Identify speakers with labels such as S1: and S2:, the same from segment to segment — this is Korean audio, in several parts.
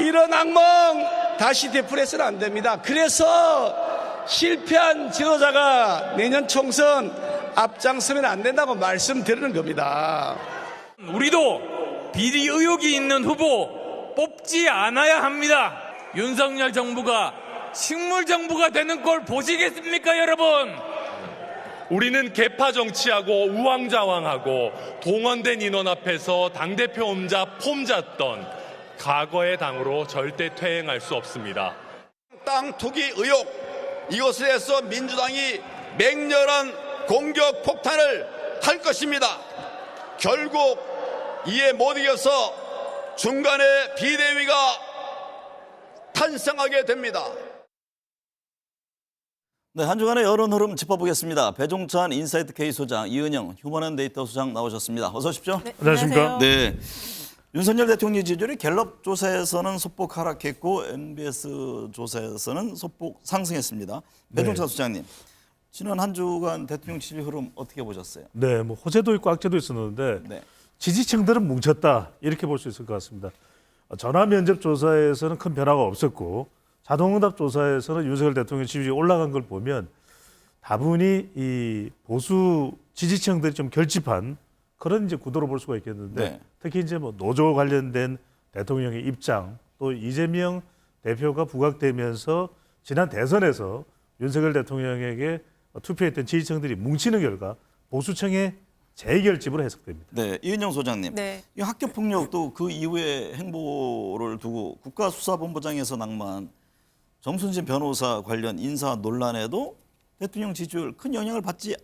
S1: 이런 악몽 다시 되풀이해서는 안 됩니다. 그래서 실패한 지도자가 내년 총선 앞장서면 안 된다고 말씀드리는 겁니다.
S2: 우리도 비리 의혹이 있는 후보 뽑지 않아야 합니다. 윤석열 정부가 식물 정부가 되는 걸 보시겠습니까, 여러분?
S3: 우리는 개파 정치하고 우왕좌왕하고 동원된 인원 앞에서 당대표 혼자 폼 잡던 과거의 당으로 절대 퇴행할 수 없습니다.
S4: 땅 투기 의혹, 이것에 대해서 민주당이 맹렬한 공격 폭탄을 할 것입니다. 결국 이에 못 이겨서 중간에 비대위가 탄생하게 됩니다.
S5: 네, 한 주간의 여론 흐름 짚어보겠습니다. 배종찬 인사이트 K 소장, 이은영 휴먼앤데이터 소장 나오셨습니다. 어서 오십시오.
S6: 네,
S7: 안녕하십니까?
S5: 네, 윤석열 대통령 지지율이 갤럽 조사에서는 소폭 하락했고 MBS 조사에서는 소폭 상승했습니다. 배종찬
S7: 네.
S5: 소장님, 지난 한 주간 대통령 지지 흐름 어떻게 보셨어요?
S7: 네, 뭐 호재도 있고 악재도 있었는데
S5: 네,
S7: 지지층들은 뭉쳤다 이렇게 볼 수 있을 것 같습니다. 전화 면접 조사에서는 큰 변화가 없었고 자동응답 조사에서는 윤석열 대통령 지지율이 올라간 걸 보면 다분히 이 보수 지지층들이 좀 결집한 그런 이제 구도로 볼 수가 있겠는데
S5: 네.
S7: 특히 이제 뭐 노조 관련된 대통령의 입장 또 이재명 대표가 부각되면서 지난 대선에서 윤석열 대통령에게 투표했던 지지층들이 뭉치는 결과 보수층의 재결집으로 해석됩니다.
S5: 네, 이은영 소장님,
S6: 네.
S5: 이 학교 폭력도 그 이후의 행보를 두고 국가수사본부장에서 낙마한 정순신 변호사 관련 인사 논란에도 대통령 지지율 큰 영향을 받지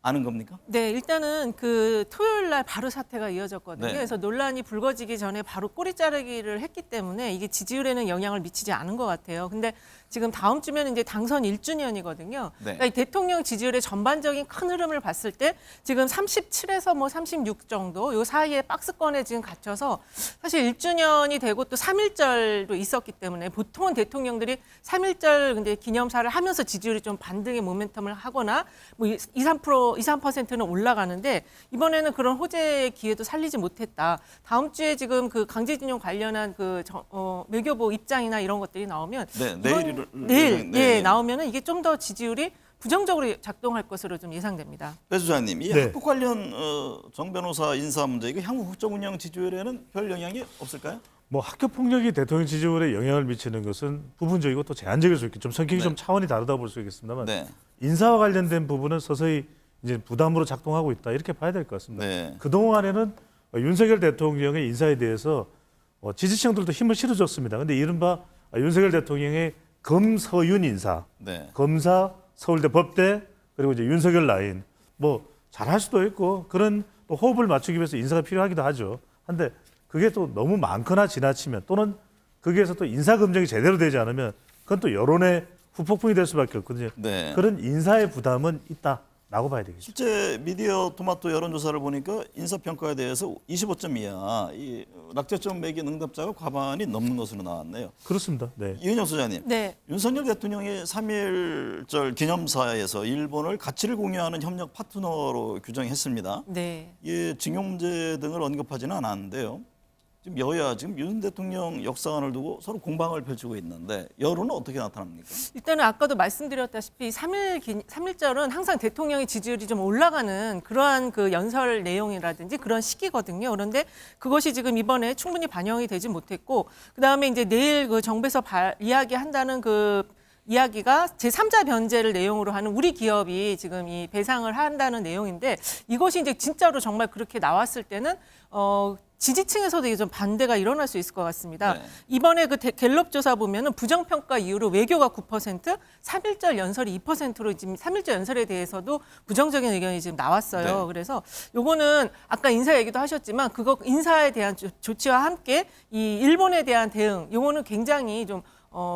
S5: 않은 겁니까?
S6: 네, 일단은 그 토요일 날 바로 사태가 이어졌거든요.
S5: 네.
S6: 그래서 논란이 불거지기 전에 바로 꼬리 자르기를 했기 때문에 이게 지지율에는 영향을 미치지 않은 것 같아요. 근데 지금 다음 주면 이제 당선 1주년이거든요.
S5: 네.
S6: 그러니까 이 대통령 지지율의 전반적인 큰 흐름을 봤을 때 지금 37에서 뭐 36 정도 요 사이에 박스권에 지금 갇혀서 사실 1주년이 되고 또 3.1절도 있었기 때문에 보통은 대통령들이 3.1절 근데 기념사를 하면서 지지율이 좀 반등의 모멘텀을 하거나 뭐 2, 3%는 올라가는데 이번에는 그런 호재의 기회도 살리지 못했다. 다음 주에 지금 그 강제징용 관련한 그 외교부 입장이나 이런 것들이 나오면
S5: 네,
S6: 내일
S5: 네.
S6: 나오면은 이게 좀 더 지지율이 부정적으로 작동할 것으로 좀 예상됩니다.
S5: 배 소장님, 이
S7: 네.
S5: 학폭 관련 정 변호사 인사 문제 이거 향후 국정 운영 지지율에는 별 영향이 없을까요?
S7: 뭐 학교 폭력이 대통령 지지율에 영향을 미치는 것은 부분적이고 또 제한적일 수 있고 좀 성격이
S5: 네.
S7: 좀 차원이 다르다 볼 수 있겠습니다만
S5: 네,
S7: 인사와 관련된 부분은 서서히 이제 부담으로 작동하고 있다 이렇게 봐야 될 것 같습니다.
S5: 네.
S7: 그 동안에는 윤석열 대통령의 인사에 대해서 지지층들도 힘을 실어줬습니다. 그런데 이른바 윤석열 대통령의 검서윤 인사,
S5: 네.
S7: 검사, 서울대 법대 그리고 이제 윤석열 라인 뭐 잘할 수도 있고 그런 또 호흡을 맞추기 위해서 인사가 필요하기도 하죠. 한데 그게 또 너무 많거나 지나치면 또는 거기에서 또 인사 검증이 제대로 되지 않으면 그건 또 여론의 후폭풍이 될 수밖에 없거든요.
S5: 네.
S7: 그런 인사의 부담은 있다라고 봐야 되겠죠.
S5: 실제 미디어 토마토 여론조사를 보니까 인사평가에 대해서 25점 이하 이 낙제점 매긴 응답자가 과반이 넘는 것으로 나왔네요.
S7: 그렇습니다. 네.
S5: 이은영 소장님,
S6: 네.
S5: 윤석열 대통령이 3.1절 기념사에서 일본을 가치를 공유하는 협력 파트너로 규정했습니다.
S6: 네.
S5: 이 징용 문제 등을 언급하지는 않았는데요. 지금 여야 지금 윤 대통령 역사관을 두고 서로 공방을 펼치고 있는데 여론은 어떻게 나타납니까?
S6: 일단은 아까도 말씀드렸다시피 3.1절은 항상 대통령의 지지율이 좀 올라가는 그러한 그 연설 내용이라든지 그런 시기거든요. 그런데 그것이 지금 이번에 충분히 반영이 되지 못했고 그다음에 이제 내일 그 정부에서 이야기한다는 그 이야기가 제3자 변제를 내용으로 하는 우리 기업이 지금 이 배상을 한다는 내용인데 이것이 이제 진짜로 정말 그렇게 나왔을 때는 지지층에서도 이게 좀 반대가 일어날 수 있을 것 같습니다.
S5: 네.
S6: 이번에 그 갤럽 조사 보면은 부정평가 이후로 외교가 9%, 3.1절 연설이 2%로 지금 3.1절 연설에 대해서도 부정적인 의견이 지금 나왔어요.
S5: 네.
S6: 그래서 요거는 아까 인사 얘기도 하셨지만 그거 인사에 대한 조치와 함께 이 일본에 대한 대응 요거는 굉장히 좀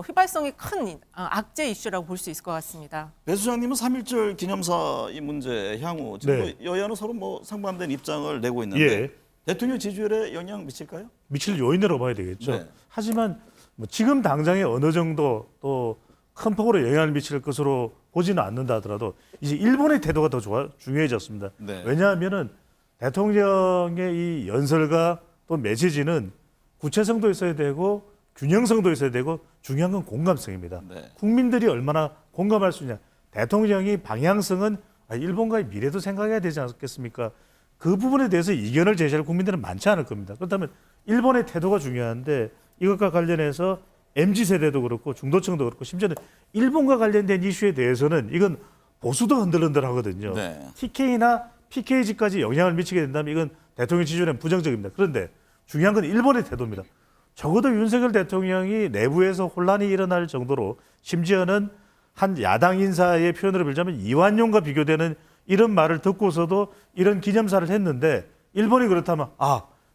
S6: 휘발성이 큰 악재 이슈라고 볼 수 있을 것 같습니다.
S5: 배 소장님은 3.1절 기념사 이 문제 향후 지금
S7: 네.
S5: 뭐 여야는 서로 뭐 상반된 입장을 내고 있는데
S7: 예.
S5: 대통령 지지율에 영향 미칠까요?
S7: 미칠 요인이라고 봐야 되겠죠.
S5: 네.
S7: 하지만 뭐 지금 당장에 어느 정도 또 큰 폭으로 영향을 미칠 것으로 보지는 않는다 하더라도 이제 일본의 태도가 더 중요해졌습니다.
S5: 네.
S7: 왜냐하면은 대통령의 이 연설과 또 메시지는 구체성도 있어야 되고 균형성도 있어야 되고 중요한 건 공감성입니다.
S5: 네.
S7: 국민들이 얼마나 공감할 수 있냐. 대통령이 방향성은 일본과의 미래도 생각해야 되지 않겠습니까? 그 부분에 대해서 이견을 제시할 국민들은 많지 않을 겁니다. 그렇다면 일본의 태도가 중요한데 이것과 관련해서 MZ세대도 그렇고 중도층도 그렇고 심지어는 일본과 관련된 이슈에 대해서는 이건 보수도 흔들흔들하거든요.
S5: 네.
S7: TK나 PKG까지 영향을 미치게 된다면 이건 대통령 지지율에 부정적입니다. 그런데 중요한 건 일본의 태도입니다. 적어도 윤석열 대통령이 내부에서 혼란이 일어날 정도로 심지어는 한 야당 인사의 표현으로 빌자면 이완용과 비교되는 이런 말을 듣고서도 이런 기념사를 했는데 일본이 그렇다면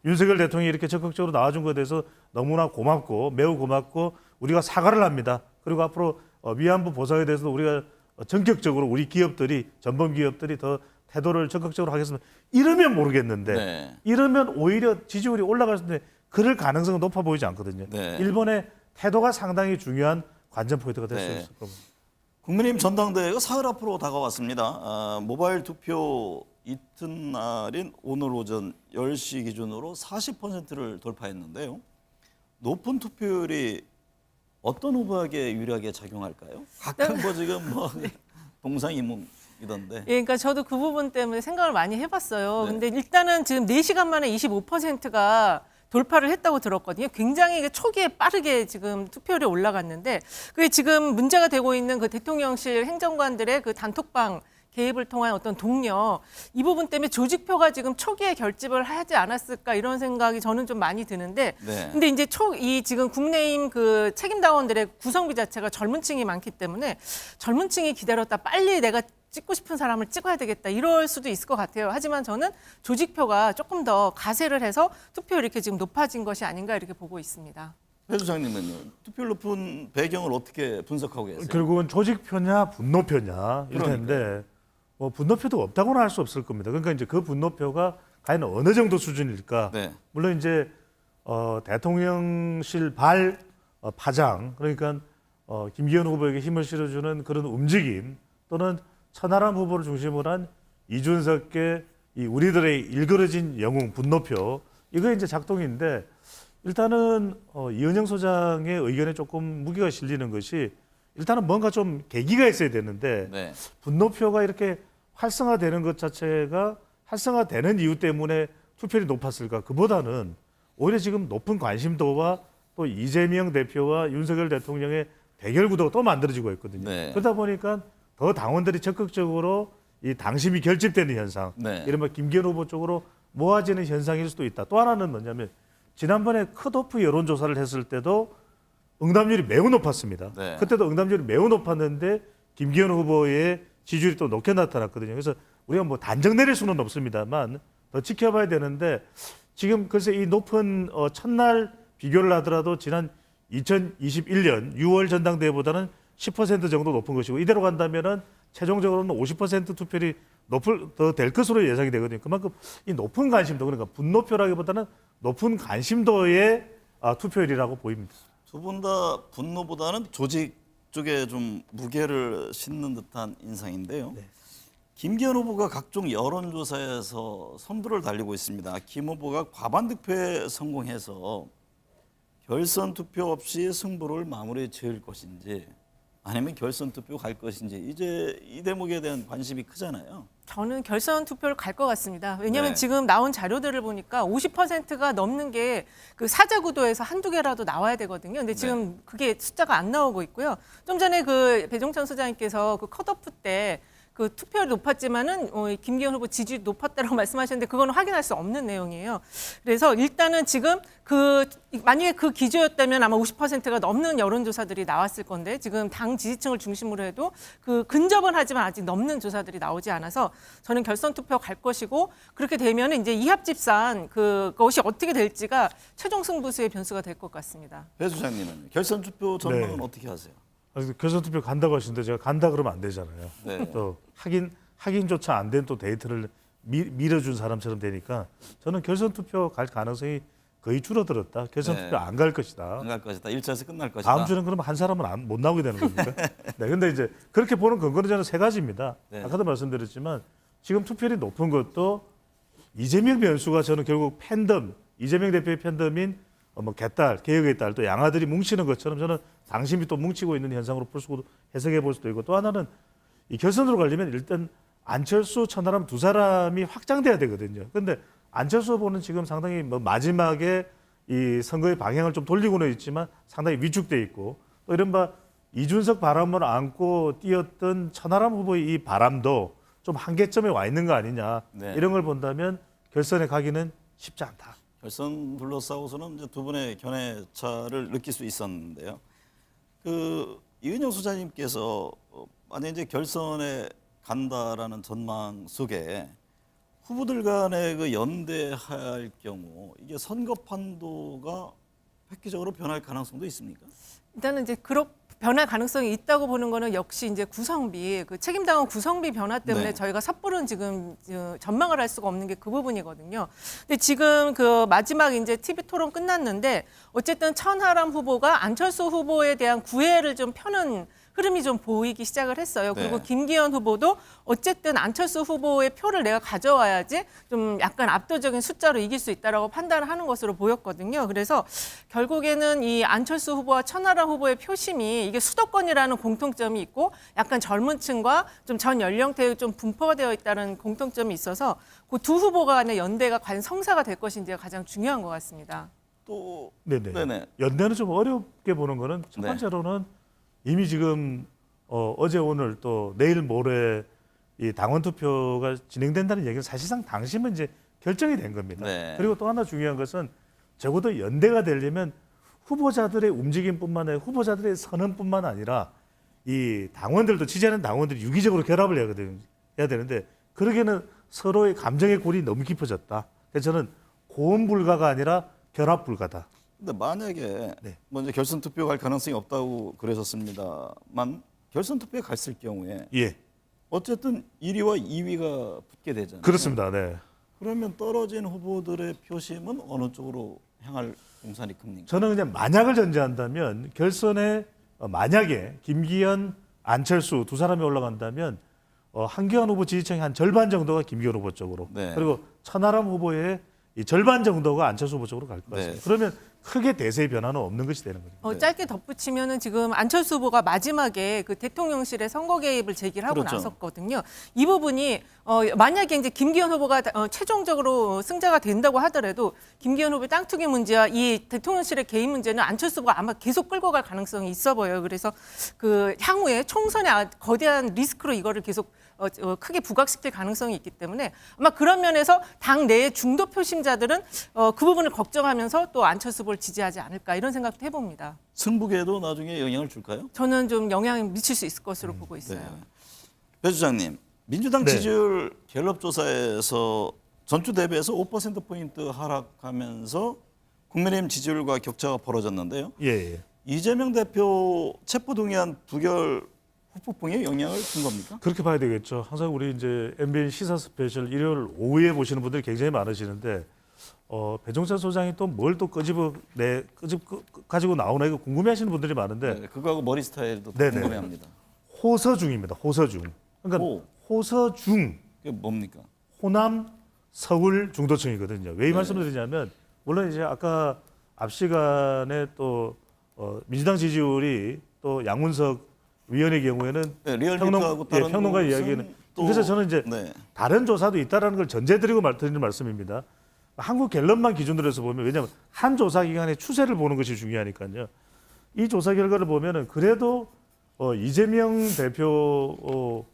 S7: 윤석열 대통령이 이렇게 적극적으로 나와준 것에 대해서 너무나 고맙고 매우 고맙고 우리가 사과를 합니다. 그리고 앞으로 위안부 보상에 대해서도 우리가 전격적으로 우리 기업들이 전범 기업들이 더 태도를 적극적으로 하겠습니다. 이러면 모르겠는데
S5: 네.
S7: 이러면 오히려 지지율이 올라갈 수 있는데 그럴 가능성은 높아 보이지 않거든요.
S5: 네.
S7: 일본의 태도가 상당히 중요한 관전 포인트가 될 수
S5: 네.
S7: 있을 겁니다.
S5: 국민의힘 전당대회가 사흘 앞으로 다가왔습니다. 모바일 투표 이튿날인 오늘 오전 10시 기준으로 40%를 돌파했는데요. 높은 투표율이 어떤 후보에게 유리하게 작용할까요? 각각 지금 동상이몽이던데.
S6: 예, 그러니까 저도 그 부분 때문에 생각을 많이 해봤어요.
S5: 네.
S6: 근데 일단은 지금 4시간 만에 25%가 돌파를 했다고 들었거든요. 굉장히 초기에 빠르게 지금 투표율이 올라갔는데 그게 지금 문제가 되고 있는 그 대통령실 행정관들의 그 단톡방 개입을 통한 어떤 동력 이 부분 때문에 조직표가 지금 초기에 결집을 하지 않았을까 이런 생각이 저는 좀 많이 드는데
S5: 네.
S6: 근데 이제 이 지금 국내임 그 책임당원들의 구성비 자체가 젊은 층이 많기 때문에 젊은 층이 기다렸다 빨리 내가 찍고 싶은 사람을 찍어야 되겠다 이럴 수도 있을 것 같아요. 하지만 저는 조직표가 조금 더 가세를 해서 투표율이 이렇게 지금 높아진 것이 아닌가 이렇게 보고 있습니다.
S5: 배 소장님은요. 투표율 높은 배경을 어떻게 분석하고 계세요?
S7: 결국은 조직표냐 분노표냐 이럴 텐데 분노표도 없다고는 할 수 없을 겁니다. 그러니까 이제 그 분노표가 과연 어느 정도 수준일까?
S5: 네.
S7: 물론 이제 대통령실 파장 그러니까 김기현 후보에게 힘을 실어주는 그런 움직임 또는 천하람 후보를 중심으로 한 이준석계 이 우리들의 일그러진 영웅 분노표 이거 이제 작동인데 일단은 이은영 소장의 의견에 조금 무게가 실리는 것이 일단은 뭔가 좀 계기가 있어야 되는데
S5: 네.
S7: 분노표가 이렇게 활성화되는 것 자체가 활성화되는 이유 때문에 투표율이 높았을까? 그보다는 오히려 지금 높은 관심도와 또 이재명 대표와 윤석열 대통령의 대결 구도가 또 만들어지고 있거든요.
S5: 네.
S7: 그러다 보니까 더 당원들이 적극적으로 이 당심이 결집되는 현상,
S5: 네.
S7: 이른바 김기현 후보 쪽으로 모아지는 현상일 수도 있다. 또 하나는 뭐냐면 지난번에 컷오프 여론조사를 했을 때도 응답률이 매우 높았습니다.
S5: 네.
S7: 그때도 응답률이 매우 높았는데 김기현 후보의 지지율이 또 높게 나타났거든요. 그래서 우리가 단정 내릴 수는 없습니다만 더 지켜봐야 되는데 지금 글쎄 이 높은 첫날 비교를 하더라도 지난 2021년 6월 전당대회보다는 10% 정도 높은 것이고 이대로 간다면은 최종적으로는 50% 투표율이 더 될 것으로 예상이 되거든요. 그만큼 이 높은 관심도 그러니까 분노표라기보다는 높은 관심도의 투표율이라고 보입니다.
S5: 두 분 다 분노보다는 조직 쪽에 좀 무게를 싣는 듯한 인상인데요.
S7: 네.
S5: 김기현 후보가 각종 여론조사에서 선두를 달리고 있습니다. 김 후보가 과반 득표에 성공해서 결선 투표 없이 승부를 마무리 지을 것인지 아니면 결선 투표 갈 것인지 이제 이 대목에 대한 관심이 크잖아요.
S6: 저는 결선 투표를 갈 것 같습니다. 왜냐하면
S5: 네.
S6: 지금 나온 자료들을 보니까 50%가 넘는 게 그 사자 구도에서 한두 개라도 나와야 되거든요. 근데 지금 그게 숫자가 안 나오고 있고요. 좀 전에 그 배종찬 소장님께서 그 컷오프 때 그 투표율이 높았지만은 김기현 후보 지지율이 높았다라고 말씀하셨는데 그거는 확인할 수 없는 내용이에요. 그래서 일단은 지금 만약에 그 기조였다면 아마 50%가 넘는 여론조사들이 나왔을 건데 지금 당 지지층을 중심으로 해도 그 근접은 하지만 아직 넘는 조사들이 나오지 않아서 저는 결선 투표 갈 것이고 그렇게 되면 이제 이합집산 그것이 어떻게 될지가 최종 승부수의 변수가 될 것 같습니다.
S5: 배 소장님은 결선 투표 전망은
S7: 네.
S5: 어떻게 하세요?
S7: 결선 투표 간다고 하시는데 제가 간다 그러면 안 되잖아요.
S5: 네.
S7: 또 확인조차 안 된 또 데이터를 밀어준 사람처럼 되니까 저는 결선 투표 갈 가능성이 거의 줄어들었다. 결선
S5: 네.
S7: 투표 안 갈 것이다.
S5: 안 갈 것이다. 1차에서 끝날 것이다.
S7: 다음 주는 그러면 한 사람은 못 나오게 되는 겁니까? 네, 근데 이제 그렇게 보는 근거는 저는 세 가지입니다.
S5: 네.
S7: 아까도 말씀드렸지만 지금 투표율이 높은 것도 이재명 변수가 저는 결국 이재명 대표의 팬덤인 뭐 개딸, 개혁의 딸, 또 양아들이 뭉치는 것처럼 저는 당심이 또 뭉치고 있는 현상으로 볼 수도 해석해 볼 수도 있고, 또 하나는 이 결선으로 가려면 일단 안철수, 천하람 두 사람이 확장돼야 되거든요. 그런데 안철수 후보는 지금 상당히 뭐 마지막에 이 선거의 방향을 좀 돌리고는 있지만 상당히 위축돼 있고, 또 이른바 이준석 바람을 안고 뛰었던 천하람 후보의 이 바람도 좀 한계점에 와 있는 거 아니냐.
S5: 네.
S7: 이런 걸 본다면 결선에 가기는 쉽지 않다.
S5: 결선 둘러싸고서는 이제 두 분의 견해차를 느낄 수 있었는데요. 그 이은영 소장님께서 만약 이제 결선에 간다라는 전망 속에 후보들 간의 그 연대할 경우 이게 선거 판도가 획기적으로 변할 가능성도 있습니까?
S6: 일단은 이제 그렇게 변할 가능성이 있다고 보는 거는 역시 이제 구성비, 그 책임당원 구성비 변화 때문에
S5: 네.
S6: 저희가 섣부른 지금 전망을 할 수가 없는 게 그 부분이거든요. 근데 지금 그 마지막 이제 TV 토론 끝났는데 어쨌든 천하람 후보가 안철수 후보에 대한 구애를 좀 펴는 흐름이 좀 보이기 시작을 했어요. 그리고
S5: 네.
S6: 김기현 후보도 어쨌든 안철수 후보의 표를 내가 가져와야지 좀 약간 압도적인 숫자로 이길 수 있다라고 판단을 하는 것으로 보였거든요. 그래서 결국에는 이 안철수 후보와 천하람 후보의 표심이 이게 수도권이라는 공통점이 있고 약간 젊은 층과 좀 전 연령대에 좀 분포가 되어 있다는 공통점이 있어서 그 두 후보 간의 연대가 과연 성사가 될 것인지가 가장 중요한 것 같습니다.
S5: 또
S7: 네네. 연대는 좀 어렵게 보는 거는 첫
S5: 네.
S7: 번째로는 이미 지금 어제 오늘 또 내일 모레 이 당원 투표가 진행된다는 얘기는 사실상 당시면 이제 결정이 된 겁니다.
S5: 네.
S7: 그리고 또 하나 중요한 것은 적어도 연대가 되려면 후보자들의 움직임뿐만 아니라 후보자들의 선언뿐만 아니라 이 당원들도 지지하는 당원들이 유기적으로 결합을 해야 되는데 그러기에는 서로의 감정의 골이 너무 깊어졌다. 그래서 저는 고온 불가가 아니라 결합 불가다.
S5: 근데 만약에
S7: 네.
S5: 먼저 결선 투표 갈 가능성이 없다고 그러셨습니다만 결선 투표에 갔을 경우에
S7: 예,
S5: 어쨌든 1위와 2위가 붙게 되잖아요.
S7: 그렇습니다. 네.
S5: 그러면 떨어진 후보들의 표심은 어느 쪽으로 향할 공산이 큽니까?
S7: 저는 그냥 만약을 전제한다면 결선에 만약에 김기현, 안철수 두 사람이 올라간다면 한기환 후보 지지층의 한 절반 정도가 김기현 후보 쪽으로
S5: 네.
S7: 그리고 천하람 후보의 이 절반 정도가 안철수 후보 쪽으로 갈 것 같습니다.
S5: 네.
S7: 그러면 크게 대세의 변화는 없는 것이 되는 거죠.
S6: 짧게 덧붙이면은 지금 안철수 후보가 마지막에 그 대통령실에 선거 개입을 제기를 하고
S5: 그렇죠.
S6: 나섰거든요. 이 부분이 만약에 이제 김기현 후보가 최종적으로 승자가 된다고 하더라도 김기현 후보의 땅 투기 문제와 이 대통령실의 개입 문제는 안철수 후보가 아마 계속 끌고 갈 가능성이 있어 보여요. 그래서 그 향후에 총선에 거대한 리스크로 이거를 계속 크게 부각시킬 가능성이 있기 때문에 아마 그런 면에서 당 내의 중도 표심자들은 그 부분을 걱정하면서 또 안철수 후보를 지지하지 않을까 이런 생각도 해봅니다.
S5: 승부에도 나중에 영향을 줄까요?
S6: 저는 좀 영향을 미칠 수 있을 것으로 보고 있어요.
S5: 네. 배 주장님, 민주당
S7: 네.
S5: 지지율 갤럽 조사에서 전주 대비해서 5%포인트 하락하면서 국민의힘 지지율과 격차가 벌어졌는데요.
S7: 예.
S5: 이재명 대표 체포동의안 부결 후폭풍에 영향을 준 겁니까?
S7: 그렇게 봐야 되겠죠. 항상 우리 이제 MBN 시사 스페셜 일요일 오후에 보시는 분들이 굉장히 많으시는데 배종찬 소장이 또 뭘 또 가지고 나오나 이거 궁금해하시는 분들이 많은데
S5: 네, 그거하고 머리 스타일도
S7: 네네.
S5: 궁금해합니다.
S7: 호서중입니다. 호서중. 그러니까
S5: 호.
S7: 호서중,
S5: 그게 뭡니까?
S7: 호남, 서울 중도층이거든요. 왜 이
S5: 네.
S7: 말씀을 드리냐면 물론 이제 아까 앞 시간에 또 민주당 지지율이 또 양문석 위원의 경우에는
S5: 네, 리얼미터하고 다른
S7: 평론가
S5: 곳은
S7: 이야기는
S5: 또-
S7: 그래서 저는 이제
S5: 네.
S7: 다른 조사도 있다라는 걸 전제드리고 드리는 말씀입니다. 한국 갤럽만 기준으로 해서 보면 왜냐하면 한 조사 기간의 추세를 보는 것이 중요하니까요. 이 조사 결과를 보면은 그래도 이재명 대표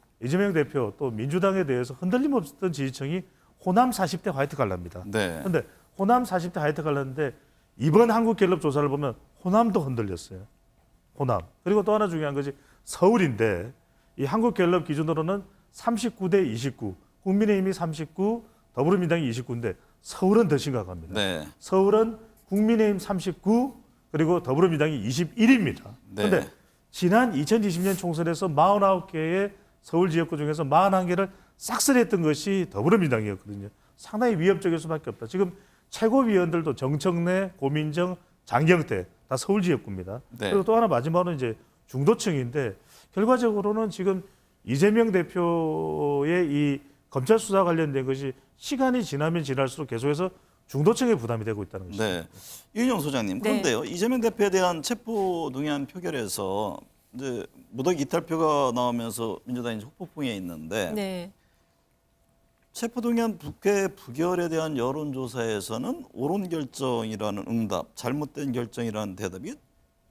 S7: 또 민주당에 대해서 흔들림 없었던 지지층이 호남 40대 화이트 갈라입니다.
S5: 네.
S7: 그런데 호남 40대 화이트 갈라인데 이번 한국 갤럽 조사를 보면 호남도 흔들렸어요. 호남. 그리고 또 하나 중요한 것이 서울인데 이 한국 갤럽 기준으로는 39대 29, 국민의힘이 39, 더불어민주당이 29인데 서울은 더 심각합니다.
S5: 네.
S7: 서울은 국민의힘 39 그리고 더불어민주당이 21입니다.
S5: 네.
S7: 그런데 지난 2020년 총선에서 49개의 서울 지역구 중에서 41개를 싹쓸이했던 것이 더불어민주당이었거든요. 상당히 위협적일 수밖에 없다. 지금 최고위원들도 정청래, 고민정, 장경태 다 서울 지역구입니다.
S5: 네.
S7: 그리고 또 하나 마지막으로 이제 중도층인데 결과적으로는 지금 이재명 대표의 이 검찰 수사 관련된 것이 시간이 지나면 지날수록 계속해서 중도층에 부담이 되고 있다는 것이죠.
S5: 네. 이은영 소장님, 그런데요. 이재명 대표에 대한 체포 동의안 표결에서 이제 무더기 이탈표가 나오면서 민주당이 혹폭풍에 있는데
S6: 네.
S5: 체포 동의안 국회 부결에 대한 여론조사에서는 옳은 결정이라는 응답, 잘못된 결정이라는 대답이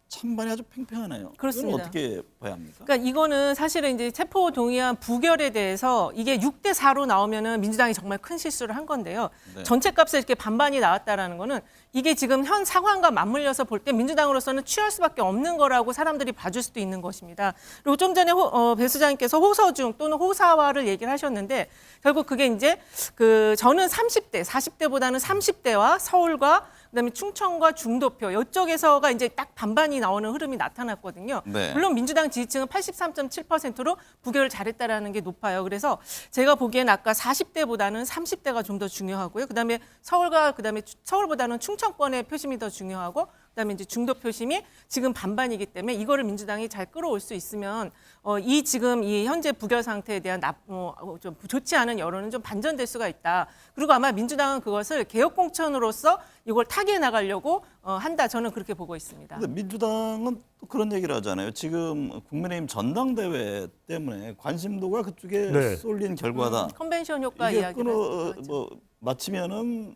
S5: 찬반이 아주 팽팽하네요.
S6: 그렇습니다.
S5: 이건 어떻게 봐야 합니까?
S6: 그러니까 이거는 사실은 이제 체포 동의안 부결에 대해서 이게 6대 4로 나오면은 민주당이 정말 큰 실수를 한 건데요.
S5: 네.
S6: 전체 값에 이렇게 반반이 나왔다라는 거는 이게 지금 현 상황과 맞물려서 볼 때 민주당으로서는 취할 수밖에 없는 거라고 사람들이 봐줄 수도 있는 것입니다. 그리고 좀 전에 배 수장님께서 호소중 또는 호사화를 얘기를 하셨는데 결국 그게 이제 저는 30대, 40대보다는 30대와 서울과 그다음에 충청과 중도표 이쪽에서가 이제 딱 반반이 나오는 흐름이 나타났거든요.
S5: 네.
S6: 물론 민주당 지지층은 83.7%로 부결을 잘했다라는 게 높아요. 그래서 제가 보기엔 아까 40대보다는 30대가 좀 더 중요하고요. 그다음에 서울보다는 충청권의 표심이 더 중요하고 그다음에 이제 중도 표심이 지금 반반이기 때문에 이거를 민주당이 잘 끌어올 수 있으면 지금 이 현재 부결 상태에 대한 좀 좋지 않은 여론은 좀 반전될 수가 있다. 그리고 아마 민주당은 그것을 개혁 공천으로서 이걸 타개해 나가려고 한다. 저는 그렇게 보고 있습니다.
S5: 근데 민주당은 또 그런 얘기를 하잖아요. 지금 국민의힘 전당대회 때문에 관심도가 그쪽에
S7: 네.
S5: 쏠린 결과다.
S6: 컨벤션 효과
S5: 이게
S6: 이야기를
S5: 마치면은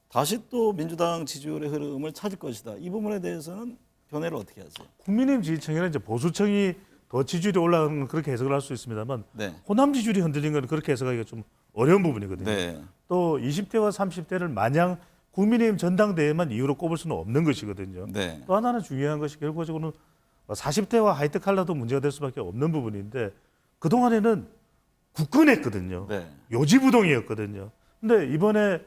S5: 다시 또 민주당 지지율의 흐름을 찾을 것이다. 이 부분에 대해서는 견해를 어떻게 하세요?
S7: 국민의힘 지지층이나 이제 보수층이 더 지지율이 올라가는 그렇게 해석을 할 수 있습니다만
S5: 네.
S7: 호남 지지율이 흔들린 건 그렇게 해석하기가 좀 어려운 부분이거든요.
S5: 네.
S7: 또 20대와 30대를 마냥 국민의힘 전당대회만 이유로 꼽을 수는 없는 것이거든요.
S5: 네.
S7: 또 하나는 중요한 것이 결과적으로는 40대와 하이트 칼라도 문제가 될 수밖에 없는 부분인데 그동안에는 굳건했거든요.
S5: 네.
S7: 요지부동이었거든요. 근데 이번에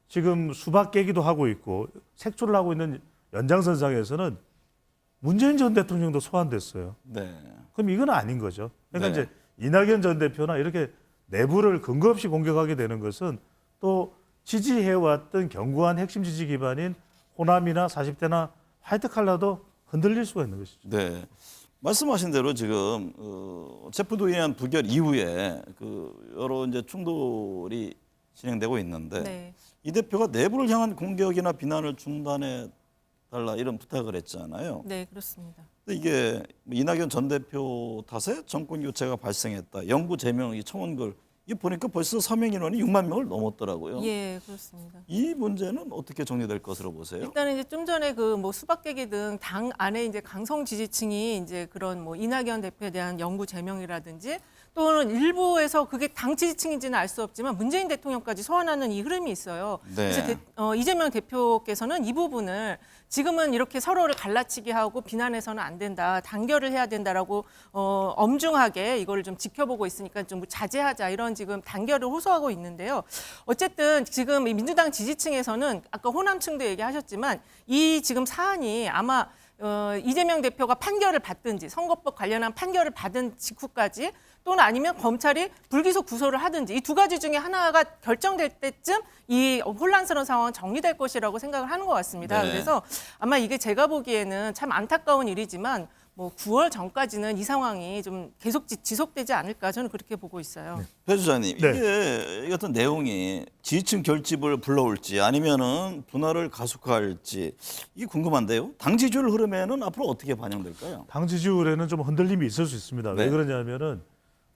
S7: 지금 수박 깨기도 하고 있고 색출을 하고 있는 연장선상에서는 문재인 전 대통령도 소환됐어요.
S5: 네.
S7: 그럼 이건 아닌 거죠. 그러니까
S5: 네.
S7: 이제 이낙연 전 대표나 이렇게 내부를 근거 없이 공격하게 되는 것은 또 지지해왔던 견고한 핵심 지지 기반인 호남이나 40대나 화이트 칼라도 흔들릴 수가 있는 것이죠.
S5: 네. 말씀하신 대로 지금 체포동의안 부결 이후에 여러 이제 충돌이 진행되고 있는데
S6: 네.
S5: 이 대표가 내부를 향한 공격이나 비난을 중단해 달라 이런 부탁을 했잖아요.
S6: 네, 그렇습니다.
S5: 근데 이게 이낙연 전 대표 탓에 정권 교체가 발생했다. 영구 제명이 청원글 이 보니까 벌써 서명 인원이 6만 명을 넘었더라고요.
S6: 예, 그렇습니다.
S5: 이 문제는 어떻게 정리될 것으로 보세요?
S6: 일단은 이제 좀 전에 수박 깨기 등 당 안에 이제 강성 지지층이 이제 그런 이낙연 대표에 대한 영구 제명이라든지 또는 일부에서 그게 당 지지층인지는 알 수 없지만 문재인 대통령까지 소환하는 이 흐름이 있어요.
S5: 네.
S6: 그래서 이재명 대표께서는 이 부분을 지금은 이렇게 서로를 갈라치기 하고 비난해서는 안 된다, 단결을 해야 된다라고 엄중하게 이거를 좀 지켜보고 있으니까 좀 자제하자 이런 지금 단결을 호소하고 있는데요. 어쨌든 지금 이 민주당 지지층에서는 아까 호남층도 얘기하셨지만 이 지금 사안이 아마 이재명 대표가 판결을 받든지 선거법 관련한 판결을 받은 직후까지 또는 아니면 검찰이 불기소 구속을 하든지 이 두 가지 중에 하나가 결정될 때쯤 이 혼란스러운 상황은 정리될 것이라고 생각을 하는 것 같습니다.
S5: 네.
S6: 그래서 아마 이게 제가 보기에는 참 안타까운 일이지만 9월 전까지는 이 상황이 좀 계속 지속되지 않을까 저는 그렇게 보고 있어요.
S5: 배 주장님,
S7: 네.
S5: 이게 이 같은 내용이 지지층 결집을 불러올지 아니면은 분화를 가속화할지 이게 궁금한데요. 당 지지율 흐름에는 앞으로 어떻게 반영될까요?
S7: 당 지지율에는 좀 흔들림이 있을 수 있습니다.
S5: 네.
S7: 왜 그러냐면은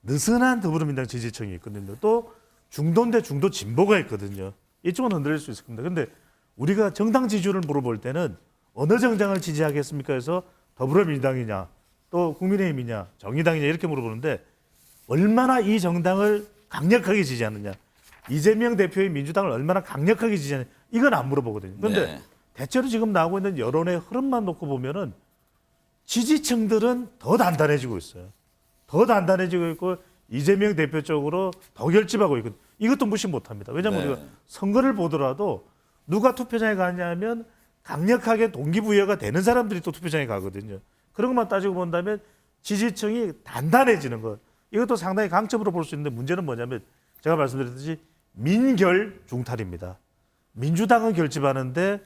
S7: 느슨한 더불어민주당 지지층이 있거든요. 또 중도인데 중도 진보가 있거든요. 이쪽은 흔들릴 수 있습니다. 그런데 우리가 정당 지지율을 물어볼 때는 어느 정당을 지지하겠습니까 해서 더불어민주당이냐 또 국민의힘이냐 정의당이냐 이렇게 물어보는데 얼마나 이 정당을 강력하게 지지하느냐 이재명 대표의 민주당을 얼마나 강력하게 지지하느냐 이건 안 물어보거든요. 그런데
S5: 네.
S7: 대체로 지금 나오고 있는 여론의 흐름만 놓고 보면은 지지층들은 더 단단해지고 있어요. 더 단단해지고 있고 이재명 대표 쪽으로 더 결집하고 있거든요. 이것도 무시 못합니다. 왜냐하면
S5: 네.
S7: 우리가 선거를 보더라도 누가 투표장에 가냐면 강력하게 동기부여가 되는 사람들이 또 투표장에 가거든요. 그런 것만 따지고 본다면 지지층이 단단해지는 것. 이것도 상당히 강점으로 볼 수 있는데 문제는 뭐냐면 제가 말씀드렸듯이 민결 중탈입니다. 민주당은 결집하는데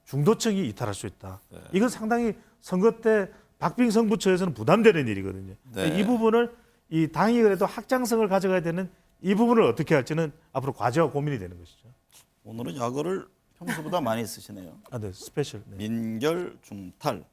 S7: 중도층이 이탈할 수 있다. 이건 상당히 선거 때 박빙 승부처에서는 부담되는 일이거든요.
S5: 네.
S7: 이 부분을 이 당이 그래도 확장성을 가져가야 되는 이 부분을 어떻게 할지는 앞으로 과제와 고민이 되는 것이죠.
S5: 오늘은 야거를 평소보다 많이 쓰시네요.
S7: 아, 네, 스페셜. 네.
S5: 민결 중탈.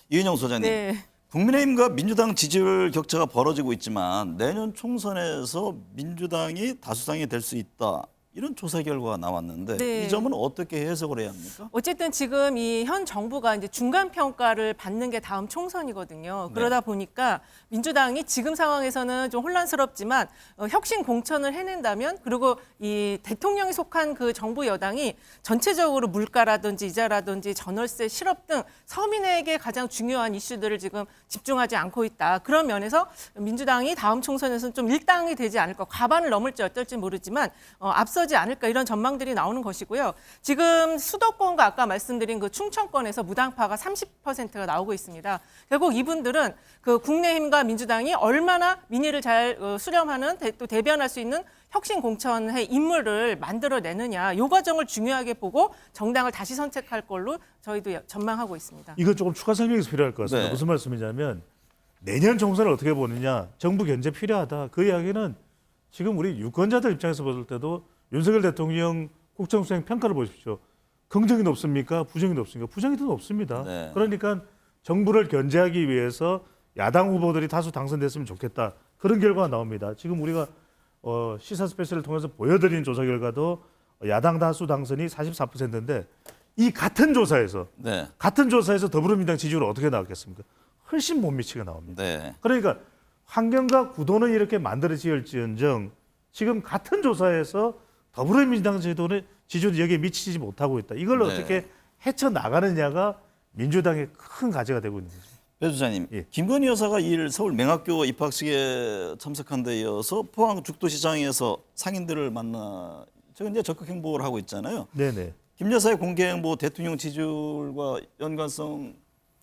S5: 이은영 소장님.
S6: 네.
S5: 국민의힘과 민주당 지지율 격차가 벌어지고 있지만 내년 총선에서 민주당이 다수당이 될 수 있다. 이런 조사 결과가 나왔는데
S6: 네.
S5: 이 점은 어떻게 해석을 해야 합니까?
S6: 어쨌든 지금 이 현 정부가 이제 중간 평가를 받는 게 다음 총선이거든요. 그러다 보니까 민주당이 지금 상황에서는 좀 혼란스럽지만 혁신 공천을 해낸다면, 그리고 이 대통령이 속한 그 정부 여당이 전체적으로 물가라든지 이자라든지 전월세, 실업 등 서민에게 가장 중요한 이슈들을 지금 집중하지 않고 있다. 그런 면에서 민주당이 다음 총선에서는 좀 일당이 되지 않을까, 과반을 넘을지 어떨지 모르지만 앞서지 않을까, 이런 전망들이 나오는 것이고요. 지금 수도권과 아까 말씀드린 그 충청권에서 무당파가 30%가 나오고 있습니다. 결국 이분들은 그 국민의힘과 민주당이 얼마나 민의를 잘 수렴하는, 또 대변할 수 있는 혁신 공천의 인물을 만들어내느냐, 이 과정을 중요하게 보고 정당을 다시 선택할 걸로 저희도 전망하고 있습니다.
S7: 이거 조금 추가 설명이 필요할 것 같습니다.
S5: 네.
S7: 무슨 말씀이냐면 내년 총선을 어떻게 보느냐, 정부 견제 필요하다. 그 이야기는 지금 우리 유권자들 입장에서 볼 때도 윤석열 대통령 국정수행 평가를 보십시오. 긍정이 높습니까? 부정이 높습니까? 부정이 더 높습니다.
S5: 네.
S7: 그러니까 정부를 견제하기 위해서 야당 후보들이 다수 당선됐으면 좋겠다. 그런 결과가 나옵니다. 지금 우리가 시사 스페셜을 통해서 보여드린 조사 결과도 야당 다수 당선이 44%인데 이 같은 조사에서
S5: 네.
S7: 더불어민주당 지지율은 어떻게 나왔겠습니까? 훨씬 못 미치게 나옵니다.
S5: 네.
S7: 그러니까 환경과 구도는 이렇게 만들어질지언정 지금 같은 조사에서 더불어민주당 지지율이 여기에 미치지 못하고 있다. 이걸
S5: 네.
S7: 어떻게 헤쳐나가느냐가 민주당의 큰 과제가 되고 있는 거죠.
S5: 배 소장님,
S7: 예.
S5: 김건희 여사가 2일 서울 맹학교 입학식에 참석한 데 이어서 포항 죽도시장에서 상인들을 만나 지금 이제 적극 행보를 하고 있잖아요.
S7: 네네.
S5: 김 여사의 공개 행보 대통령 지지율과 연관성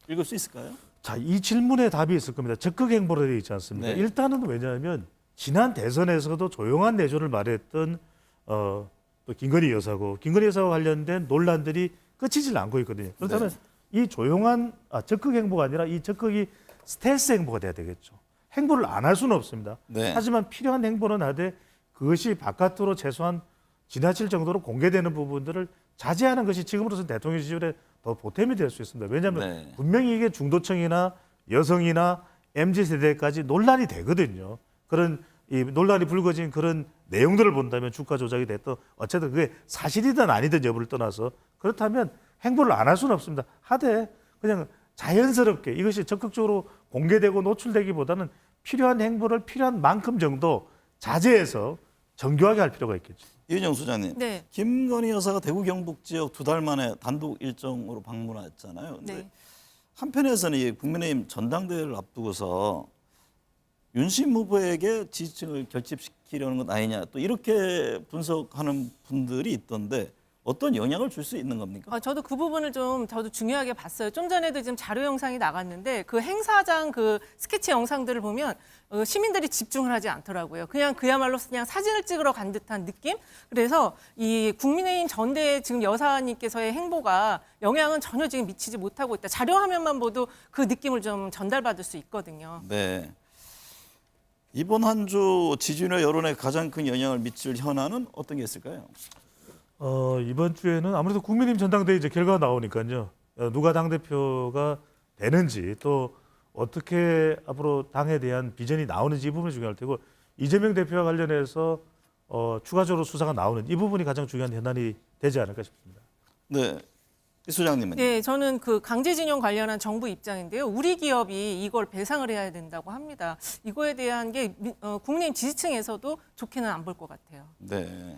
S5: 읽을 수 있을까요?
S7: 자, 이 질문에 답이 있을 겁니다. 적극 행보로 되어 있지 않습니까?
S5: 네.
S7: 일단은 왜냐하면 지난 대선에서도 조용한 내조를 말했던 또 김건희 여사고, 김건희 여사와 관련된 논란들이 끝이질 않고 있거든요. 그렇다면 이 조용한 적극 행보가 아니라 이 적극이 스텔스 행보가 돼야 되겠죠. 행보를 안 할 수는 없습니다.
S5: 네.
S7: 하지만 필요한 행보는 하되 그것이 바깥으로 최소한 지나칠 정도로 공개되는 부분들을 자제하는 것이 지금으로서는 대통령 지지율에 더 보탬이 될 수 있습니다. 왜냐하면
S5: 네.
S7: 분명히 이게 중도층이나 여성이나 MZ세대까지 논란이 되거든요. 그런 이 논란이 불거진 그런 내용들을 본다면 주가 조작이 됐든 어쨌든 그게 사실이든 아니든 여부를 떠나서 그렇다면 행보를 안 할 수는 없습니다. 하되 그냥 자연스럽게 이것이 적극적으로 공개되고 노출되기보다는 필요한 행보를 필요한 만큼 정도 자제해서 정교하게 할 필요가 있겠죠.
S5: 이은영 소장님,
S6: 네.
S5: 김건희 여사가 대구 경북 지역 2달 만에 단독 일정으로 방문했잖아요. 근데
S6: 네.
S5: 한편에서는 이 국민의힘 전당대회를 앞두고서 윤심 후보에게 지지층을 결집시키려는 것 아니냐, 또 이렇게 분석하는 분들이 있던데 어떤 영향을 줄 수 있는 겁니까?
S6: 저도 그 부분을 저도 중요하게 봤어요. 좀 전에도 지금 자료 영상이 나갔는데 그 행사장 그 스케치 영상들을 보면 시민들이 집중을 하지 않더라고요. 그야말로 그냥 사진을 찍으러 간 듯한 느낌? 그래서 이 국민의힘 전대 지금 여사님께서의 행보가 영향은 전혀 지금 미치지 못하고 있다. 자료 화면만 봐도 그 느낌을 좀 전달받을 수 있거든요.
S5: 네. 이번 한 주 지지율과 여론에 가장 큰 영향을 미칠 현안은 어떤 게 있을까요?
S7: 이번 주에는 아무래도 국민의힘 전당대회 이제 결과가 나오니까요. 누가 당대표가 되는지 또 어떻게 앞으로 당에 대한 비전이 나오는지 이 부분이 중요할 테고 이재명 대표와 관련해서 추가적으로 수사가 나오는 이 부분이 가장 중요한 현안이 되지 않을까 싶습니다.
S5: 네. 이 소장님은?
S6: 네, 저는 그 강제징용 관련한 정부 입장인데요. 우리 기업이 이걸 배상을 해야 된다고 합니다. 이거에 대한 게 국민의힘 지지층에서도 좋게는 안 볼 것 같아요.
S5: 네.